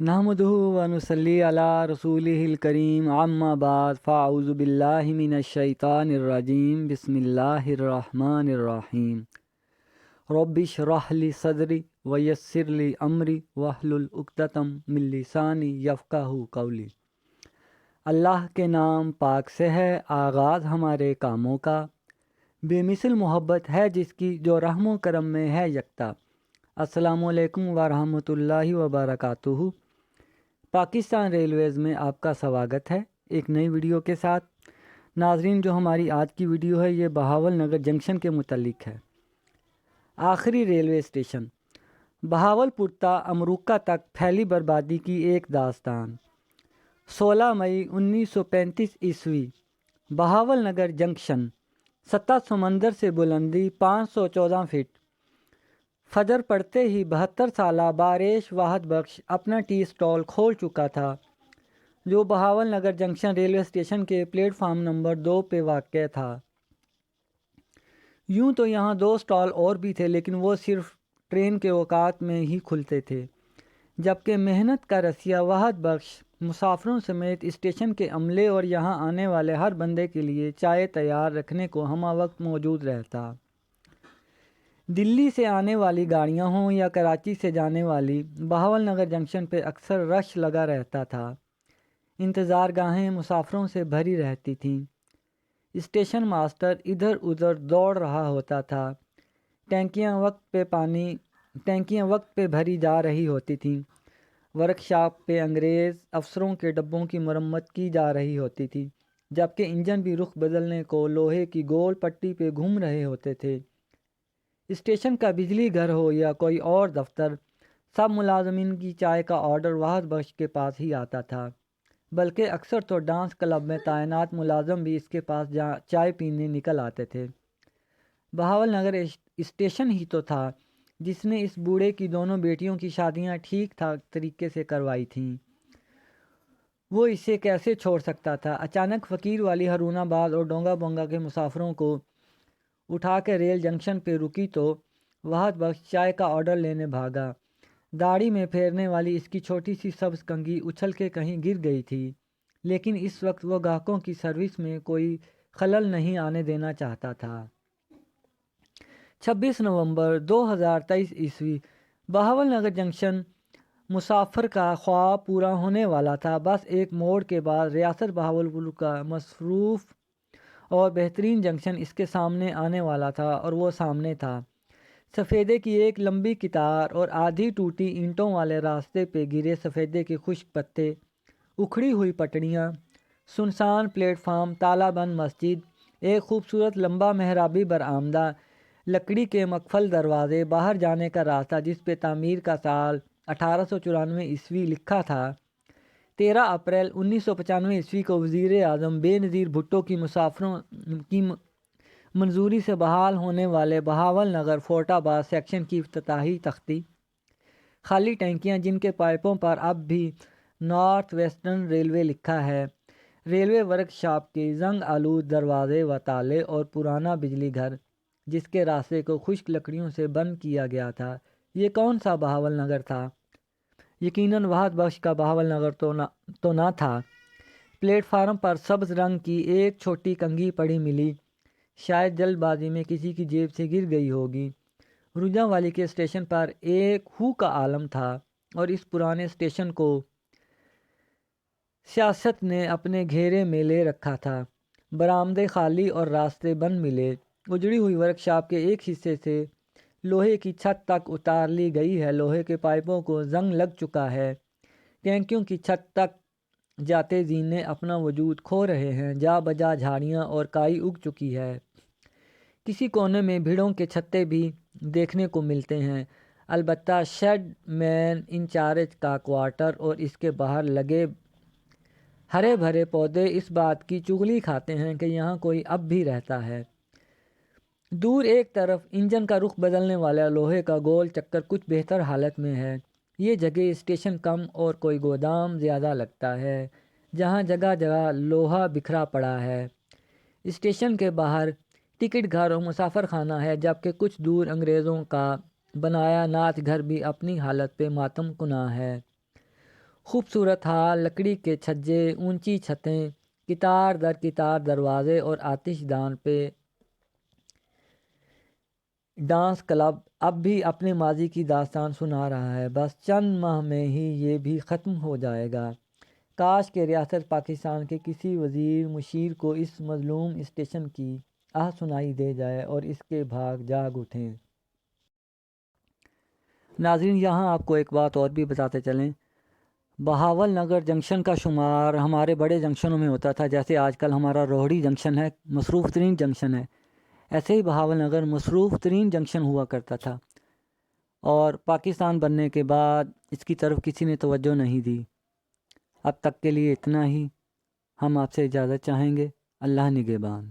नहमदुहु व नुसल्ली अला रसूलिहिल करीम अम्मा बाद फ़ाऊज़ु बिल्लाहि मिनश शैतानिर रजीम बिस्मिल्लाहिर रहमानिर रहीम रब्बिश रह ली सदरी व यस्सिर ली अमरी वहलुल उक़दतम मिन लिसानी यफ़क़हू क़ौली। अल्लाह के नाम पाक से है आगाज़ हमारे कामों का, बेमिसल मोहब्बत है जिसकी जो रहमो करम में है यकता। अस्सलामु अलैकुम व रहमतुल्लाहि व बरकातुहू। पाकिस्तान रेलवेज़ में आपका स्वागत है एक नई वीडियो के साथ। नाजरीन, जो हमारी आज की वीडियो है ये बहावल नगर जंक्शन के मुतल्लिक है। आखिरी रेलवे स्टेशन बहावलपुर ता अमरुक्का तक फैली बर्बादी की एक दास्तान। 16 मई 1935 ईस्वी, बहावल नगर जंक्शन, सतह समंदर से बुलंदी 514 फीट। फजर पड़ते ही 72 साला बारेश वाहद बख्श अपना टी स्टॉल खोल चुका था, जो बहावल नगर जंक्शन रेलवे स्टेशन के प्लेटफार्म नंबर 2 पे वाक़ था। यूं तो यहाँ 2 स्टॉल और भी थे, लेकिन वो सिर्फ ट्रेन के औकात में ही खुलते थे, जबकि मेहनत का रसिया वाहद बख्श मुसाफिरों समेत स्टेशन के अमले और यहाँ आने वाले हर बंदे के लिए चाय तैयार रखने को हमा वक्त मौजूद रहता। दिल्ली से आने वाली गाड़ियाँ हों या कराची से जाने वाली, बहावल नगर जंक्शन पे अक्सर रश लगा रहता था। इंतज़ार गाहें मुसाफिरों से भरी रहती थीं। स्टेशन मास्टर इधर उधर दौड़ रहा होता था। टैंकियाँ वक्त पे भरी जा रही होती थीं। वर्कशॉप पे अंग्रेज़ अफसरों के डब्बों की मरम्मत की जा रही होती थी, जबकि इंजन भी रुख बदलने को लोहे की गोल पट्टी पे घूम रहे होते थे। स्टेशन का बिजली घर हो या कोई और दफ्तर, सब मुलाजमीन की चाय का ऑर्डर वाहद बख्श के पास ही आता था। बल्कि अक्सर तो डांस क्लब में तैनात मुलाजम भी इसके पास चाय पीने निकल आते थे। बहावल नगर स्टेशन ही तो था जिसने इस बूढ़े की दोनों बेटियों की शादियां ठीक ठाक तरीके से करवाई थीं। वो इसे कैसे छोड़ सकता था। अचानक फ़कीर वाली हरूनाबाद और डोंगा बोंगा के मुसाफिरों को उठा के रेल जंक्शन पे रुकी तो वाहद बख्श चाय का ऑर्डर लेने भागा। दाढ़ी में फेरने वाली इसकी छोटी सी सब्ज कंघी उछल के कहीं गिर गई थी, लेकिन इस वक्त वो ग्राहकों की सर्विस में कोई खलल नहीं आने देना चाहता था। 26 नवंबर 2023 ईस्वी, बहावल नगर जंक्शन, मुसाफिर का ख्वाब पूरा होने वाला था। बस एक मोड़ के बाद रियासत बहावलपुर का मसरूफ़ और बेहतरीन जंक्शन इसके सामने आने वाला था, और वो सामने था। सफ़ेदे की एक लंबी कितार और आधी टूटी ईंटों वाले रास्ते पे गिरे सफ़ेदे के खुश्क पत्ते, उखड़ी हुई पटड़ियाँ, सुनसान प्लेटफार्म, तालाबंद मस्जिद, एक खूबसूरत लंबा मेहराबी बरामदा, लकड़ी के मकफल दरवाजे, बाहर जाने का रास्ता जिस पे तामीर का साल 1894 ईस्वी लिखा था। 13 अप्रैल 1995 ईस्वी को वज़ीर आज़म बेनज़ीर भुट्टो की मुसाफिरों की मंजूरी से बहाल होने वाले बहावल नगर फोर्टाबाद सेक्शन की इफ्तिताही तख्ती। खाली टैंकियाँ जिनके पाइपों पर अब भी नॉर्थ वेस्टर्न रेलवे लिखा है। रेलवे वर्कशॉप के जंग आलूद दरवाजे व ताले और पुराना बिजली घर जिसके रास्ते को खुश्क लकड़ियों से बंद किया गया था। ये कौन सा बहावल नगर था? यकीनन वाहद बख्श का बहावल नगर तो ना था। प्लेटफार्म पर सब्ज रंग की एक छोटी कंघी पड़ी मिली, शायद जल्दबाजी में किसी की जेब से गिर गई होगी। रुजावाली के स्टेशन पर एक हू का आलम था, और इस पुराने स्टेशन को सियासत ने अपने घेरे में ले रखा था। बरामदे खाली और रास्ते बंद मिले। उजड़ी हुई वर्कशॉप के एक हिस्से से लोहे की छत तक उतार ली गई है। लोहे के पाइपों को जंग लग चुका है। टैंकियों की छत तक जाते जीने अपना वजूद खो रहे हैं। जा बजा झाड़ियाँ और काई उग चुकी है। किसी कोने में भीड़ों के छत्ते भी देखने को मिलते हैं। अलबत्ता शेड मैन इंचार्ज का क्वार्टर और इसके बाहर लगे हरे भरे पौधे इस बात की चुगली खाते हैं कि यहाँ कोई अब भी रहता है। दूर एक तरफ इंजन का रुख बदलने वाला लोहे का गोल चक्कर कुछ बेहतर हालत में है। ये जगह स्टेशन कम और कोई गोदाम ज़्यादा लगता है, जहाँ जगह जगह लोहा बिखरा पड़ा है। स्टेशन के बाहर टिकट घर और मुसाफर खाना है, जबकि कुछ दूर अंग्रेज़ों का बनाया नाच घर भी अपनी हालत पे मातम कुना है। خوبصورت ہال، لکڑی کے چھجے، اونچی چھتیں، کتار در کتار دروازے اور آتش دان پہ ڈانس کلب اب بھی اپنے ماضی کی داستان سنا رہا ہے۔ بس چند ماہ میں ہی یہ بھی ختم ہو جائے گا۔ کاش کہ ریاست پاکستان کے کسی وزیر مشیر کو اس مظلوم اسٹیشن کی آہ سنائی دے جائے اور اس کے بھاگ جاگ اٹھیں۔ ناظرین، یہاں آپ کو ایک بات اور بھی بتاتے چلیں، بہاول نگر جنکشن کا شمار ہمارے بڑے جنکشنوں میں ہوتا تھا، جیسے آج کل ہمارا روہڑی جنکشن ہے، مصروف ترین جنکشن ہے، ایسے ہی بہاول نگر مصروف ترین جنکشن ہوا کرتا تھا، اور پاکستان بننے کے بعد اس کی طرف کسی نے توجہ نہیں دی۔ اب تک کے لیے اتنا ہی، ہم آپ سے اجازت چاہیں گے۔ اللہ نگہبان۔